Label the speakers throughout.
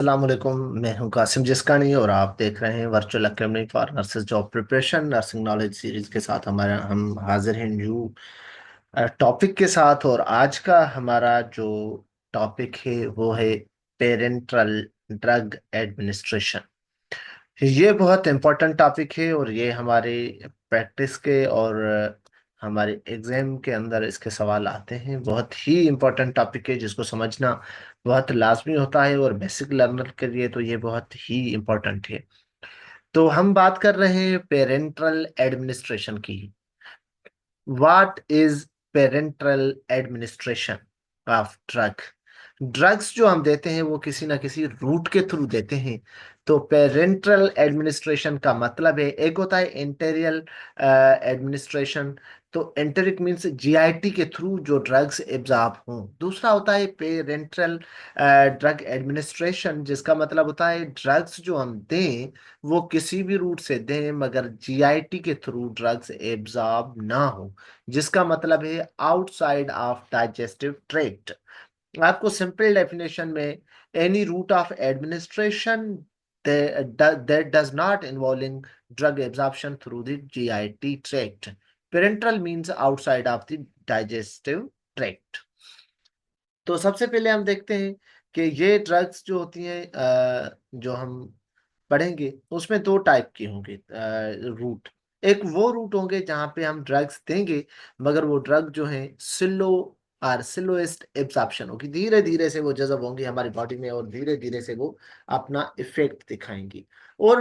Speaker 1: अस्सलाम वालेकुम। मैं हूं कासिम जिस्कानी और आप देख रहे हैं virtual academy for nurses job preparation nursing knowledge series के साथ हमारा हम हाजिर हैं न्यू टॉपिक के साथ। और आज का हमारा जो टॉपिक है वो है पेरेंटल ड्रग एडमिनिस्ट्रेशन। ये बहुत इम्पोर्टेंट टॉपिक है और ये हमारे प्रैक्टिस के और हमारे एग्जाम के अंदर इसके सवाल आते हैं। बहुत ही इम्पोर्टेंट टॉपिक है जिसको समझना बहुत लाजमी होता है और बेसिक लर्नर के लिए तो ये बहुत ही इम्पोर्टेंट है। तो हम बात कर रहे हैं पेरेंटल एडमिनिस्ट्रेशन की। What is parental administration of drug? Drugs जो हम देते हैं वो किसी ना किसी रूट के थ्रू देते हैं। तो पेरेंटल एडमिनिस्ट्रेशन का मतलब है, एक होता है एंटेरियल एडमिनिस्ट्रेशन। तो एंटेरिक मीन्स जीआईटी के थ्रू जो ड्रग्स एब्जॉर्ब हों। दूसरा होता है पेरेंटल ड्रग एडमिनिस्ट्रेशन, जिसका मतलब होता है ड्रग्स जो हम दें वो किसी भी रूट से दें मगर जीआईटी के थ्रू ड्रग्स एब्जॉर्ब ना हो, जिसका मतलब है आउटसाइड ऑफ डाइजेस्टिव ट्रैक्ट। आपको सिंपल डेफिनेशन में, any route of administration that does not involving drug absorption through the GIT tract. Parenteral means outside of the digestive tract. तो सबसे पहले हम देखते हैं कि ये ड्रग्स जो होती हैं जो हम पढ़ेंगे उसमें दो टाइप के होंगे रूट। एक वो रूट होंगे जहां पे हम ड्रग्स देंगे मगर वो ड्रग जो है स्लो और स्लोएस्ट एब्जॉर्प्शन होगी, धीरे धीरे से वो जज़ब होंगी हमारी बॉडी में और धीरे धीरे से वो अपना इफेक्ट दिखाएंगी। और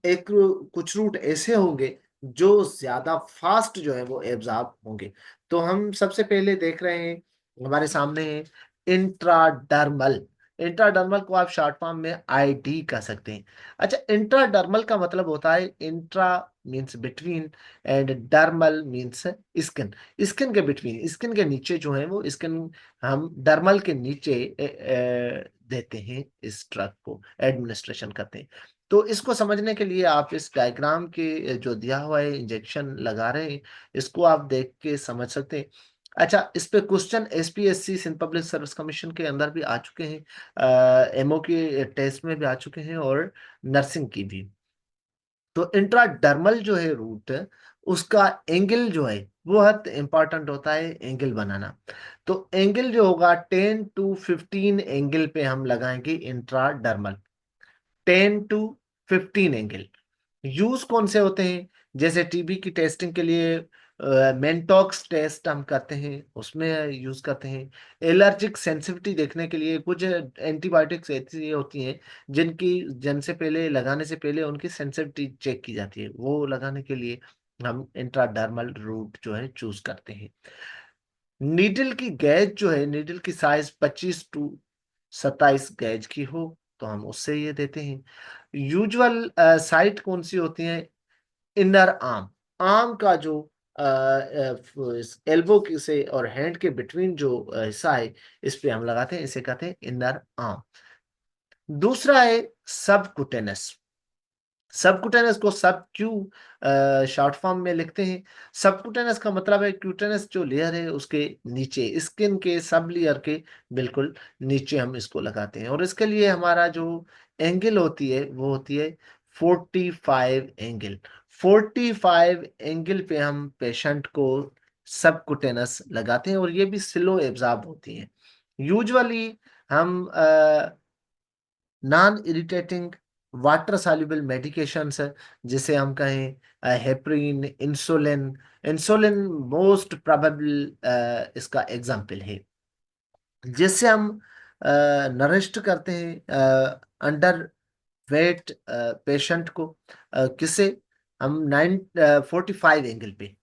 Speaker 1: एक कुछ रूट ऐसे होंगे जो ज्यादा फास्ट जो है वो एब्जॉर्ब होंगे। तो हम सबसे पहले देख रहे हैं, हमारे सामने है इंट्राडर्मल। इंट्राडर्मल को आप शॉर्ट फॉर्म में आईडी कह सकते हैं। अच्छा, इंट्राडर्मल का मतलब होता है, intra means between and dermal means skin. Skin के बिटवीन, स्किन के नीचे जो है वो स्किन, हम डर्मल के नीचे देते हैं इस ड्रग को, एडमिनिस्ट्रेशन करते हैं। तो इसको समझने के लिए आप इस डायग्राम के जो दिया हुआ है इंजेक्शन लगा रहे हैं, इसको आप देख के समझ सकते हैं। अच्छा, इस पे question SPSC Sindh public service commission के अंदर भी आ चुके हैं, एमओ के टेस्ट में भी आ चुके हैं और नर्सिंग की भी। तो इंट्राडर्मल जो है रूट, उसका एंगल जो है वो बहुत इंपॉर्टेंट होता है, एंगल बनाना। तो एंगल जो होगा 10 to 15 एंगल पे हम लगाएंगे इंट्राडर्मल। 10 to 15 एंगल यूज कौन से होते हैं? जैसे टीबी की टेस्टिंग के लिए मेंटॉक्स टेस्ट हम करते हैं, उसमें यूज करते हैं। एलर्जिक सेंसिटिविटी देखने के लिए कुछ एंटीबायोटिक्स ऐसी होती हैं जिनकी जन से पहले लगाने से पहले उनकी सेंसिटिविटी चेक की जाती है, वो लगाने के लिए हम इंट्राडर्मल रूट जो है चूज करते हैं। नीडल की गैज जो है, नीडल की साइज 25 to 27 गैज की हो तो हम उससे ये देते हैं। यूजुअल साइट कौन सी होती है? इनर आर्म, आर्म का जो एल्बो से और हैंड के बिटवीन जो हिस्सा है, इस पे हम लगाते हैं, इसे कहते हैं इनर आर्म। दूसरा है सबकुटेनस। सबकुटेनस को सब क्यू शॉर्ट फॉर्म में लिखते हैं। सबकुटेनस का मतलब है क्यूटेनस जो लेयर है उसके नीचे, स्किन के सब लेयर के बिल्कुल नीचे हम इसको लगाते हैं। और इसके लिए हमारा जो एंगल होती है वो होती है 45 एंगल। 45 एंगल पे हम पेशेंट को सबकुटेनस लगाते हैं और ये भी स्लो एब्जॉर्ब होती है। यूजुअली हम non irritating water soluble medications है, जिसे हम कहें heparin, insulin. Insulin most probable इसका एग्जाम्पल है, जिससे हम नरिश्ड करते हैं अंडर वेट पेशेंट को। किसे? हम 45 एंगल पे।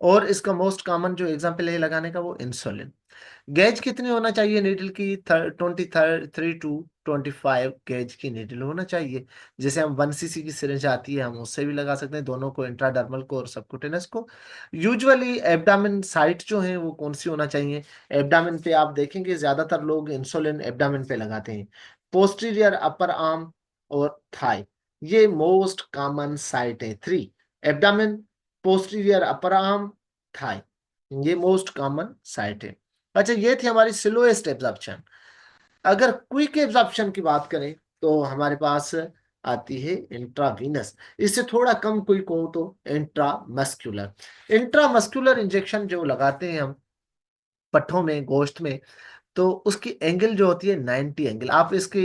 Speaker 1: और इसका मोस्ट कॉमन जो एग्जाम्पल है लगाने का वो इंसुलिन। गेज कितनी होना चाहिए नीडल की? 23 to 25 गेज की नीडल होना चाहिए। जैसे हम 1 cc की सिरिंज आती है, हम उससे भी लगा सकते हैं, दोनों को, इंट्राडर्मल को और सबकुटेनस को। यूजुअली एब्डामिन साइट जो है वो कौन सी होना चाहिए? एब्डामिन पे आप देखेंगे ज्यादातर लोग इंसुलिन एब्डामिन पे लगाते हैं। पोस्टीरियर अपर आर्म और थाई, ये मोस्ट कॉमन साइट है। 3, abdomen, posterior upper arm, thigh, ये मोस्ट कॉमन साइट है। अच्छा, ये थी हमारी स्लोएस्ट एब्जॉर्प्शन। अगर क्विक एब्जॉर्प्शन की बात करें तो हमारे पास आती है इंट्रावीनस। इससे थोड़ा कम क्विक हो तो इंट्रामस्कुलर। इंट्रामस्कुलर इंजेक्शन जो लगाते हैं हम पट्ठों में, गोश्त में, तो उसकी एंगल जो होती है 90 एंगल। आप इसके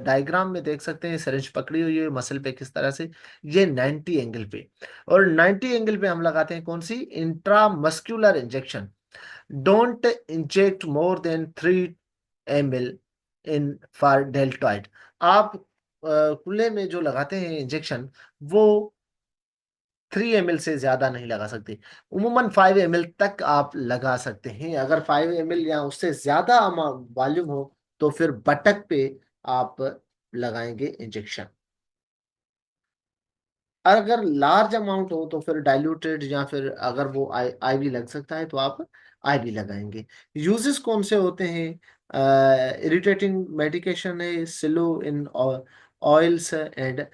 Speaker 1: डायग्राम में देख सकते हैं, सिरिंज पकड़ी हुई है मसल पे किस तरह से, ये 90 एंगल पे। और 90 एंगल पे हम लगाते हैं कौन सी, intramuscular injection. Don't inject more than 3 ml in for deltoid. आप खुले में जो लगाते हैं इंजेक्शन, वो 3 ml से ज्यादा नहीं लगा सकते। उमूमन 5 ml तक आप लगा सकते हैं। अगर 5 ml या उससे ज्यादा वॉल्यूम हो तो फिर बटक पे आप लगाएंगे इंजेक्शन। अगर लार्ज अमाउंट हो तो फिर डाइल्यूटेड, या फिर अगर वो आईवी लग सकता है तो आप आईवी लगाएंगे। यूजेस कौन से होते हैं, इरिटेटिंग मेडिकेशन है, silo in oils and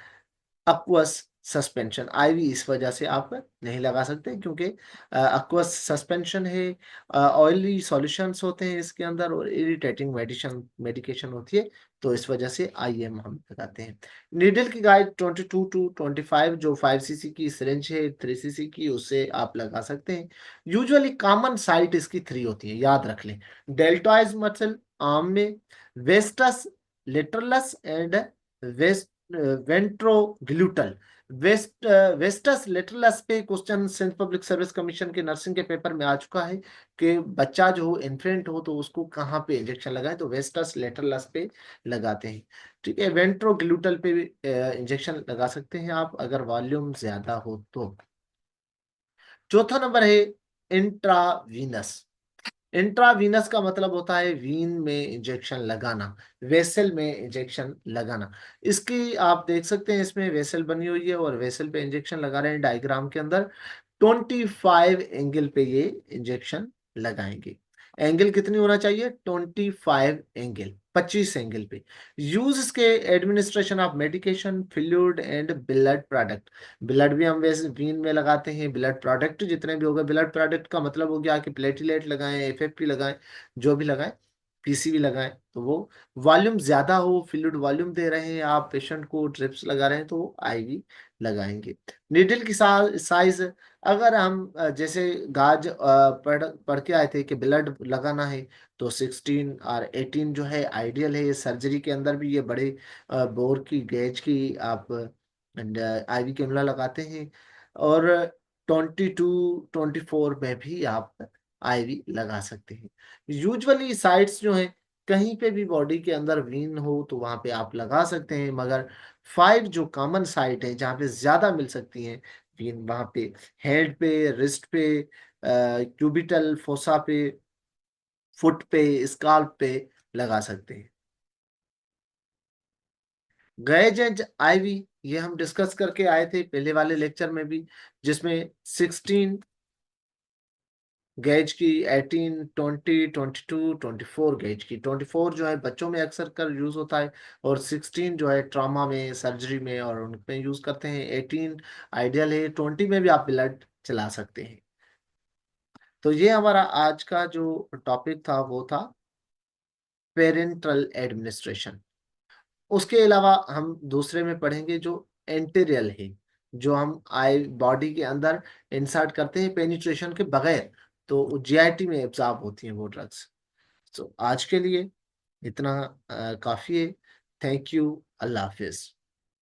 Speaker 1: aqueous suspension. IV इस वजह से आप नहीं लगा सकते क्योंकि अक्वस सस्पेंशन है, ऑयली सॉल्यूशंस होते हैं इसके अंदर, और इरिटेटिंग मेडिकेशन होती है, तो इस वजह से आईएम हम लगाते हैं। नीडल की गाइड 22 to 25, जो 5 cc की सिरिंज है 3 cc की, उससे आप लगा सकते हैं। यूजुअली कॉमन साइट इसकी 3 होती है, याद रख लें। डेल्टॉइज मसल आर्म में, vastus lateralis and vast ventrogluteal. Vastus lateralis पे क्वेश्चन सेंट पब्लिक सर्विस कमीशन के नर्सिंग के पेपर में आ चुका है कि बच्चा जो हो, इन्फेंट हो, तो उसको कहाँ पे इंजेक्शन लगाए, तो वेस्टस लिटरलस पे लगाते हैं। ठीक है, वेंट्रोग्लूटल पे भी इंजेक्शन लगा सकते हैं आप अगर वॉल्यूम ज्यादा हो तो। चौथा नंबर है इंट्रावीनस। इंट्रावीनस का मतलब होता है वीन में इंजेक्शन लगाना, वेसल में इंजेक्शन लगाना। इसकी आप देख सकते हैं, इसमें वेसल बनी हुई है और वेसल पे इंजेक्शन लगा रहे हैं डायग्राम के अंदर। 25 एंगल पे ये इंजेक्शन लगाएंगे। एंगल कितनी होना चाहिए, 25 एंगल, 25 एंगल पे। यूज इसके administration of medication, fluid and blood product. Blood भी हम वैसे वीन में लगाते हैं, ब्लड प्रोडक्ट जितने भी हो गए। ब्लड प्रोडक्ट का मतलब हो गया कि प्लेटिलेट लगाएं, एफएफपी लगाएं, जो भी लगाएं, पीसीबी लगाएं, तो वो वॉल्यूम ज्यादा हो, फ्लूइड वॉल्यूम दे रहे हैं आप पेशेंट को, ड्रिप्स लगा रहे हैं, तो वो आईवी लगाएंगे। नीडल की साइज, अगर हम जैसे गाज पढ़ के आए थे कि ब्लड लगाना है, तो 16 और 18 जो है आइडियल है। ये सर्जरी के अंदर भी ये बड़े बोर की गेज की आप आईवी कैनुला लगाते हैं। और 22 24 में भी आप आईवी लगा सकते हैं। यूजुअली साइट्स जो है, कहीं पे भी बॉडी के अंदर वीन हो तो वहां पे आप लगा सकते हैं, मगर 5 जो कॉमन साइट है जहाँ पे ज्यादा मिल सकती है वीन, वहां पे हेड पे, रिस्ट पे, क्यूबिटल फोसा पे, फुट पे, स्काल्प पे लगा सकते हैं। गैज एंड आईवी, ये हम डिस्कस करके आए थे पहले वाले लेक्चर में भी, जिसमें 16 गैज की, 18 20 22 24 गैज की। 24 जो है बच्चों में अक्सर कर यूज होता है, और 16 जो है ट्रॉमा में, सर्जरी में और उनमें यूज करते हैं। 18 आइडियल है, 20 में भी आप ब्लड चला सकते हैं। तो ये हमारा आज का जो टॉपिक था वो था पेरेंटल एडमिनिस्ट्रेशन। उसके अलावा हम दूसरे में पढ़ेंगे जो एंटेरियल है, जो हम आई बॉडी के अंदर इंसर्ट करते हैं पेनिट्रेशन के बगैर, तो जीआईटी में एब्जॉर्ब होती हैं वो ड्रग्स। तो आज के लिए इतना काफी है। Thank you, Allah Hafiz.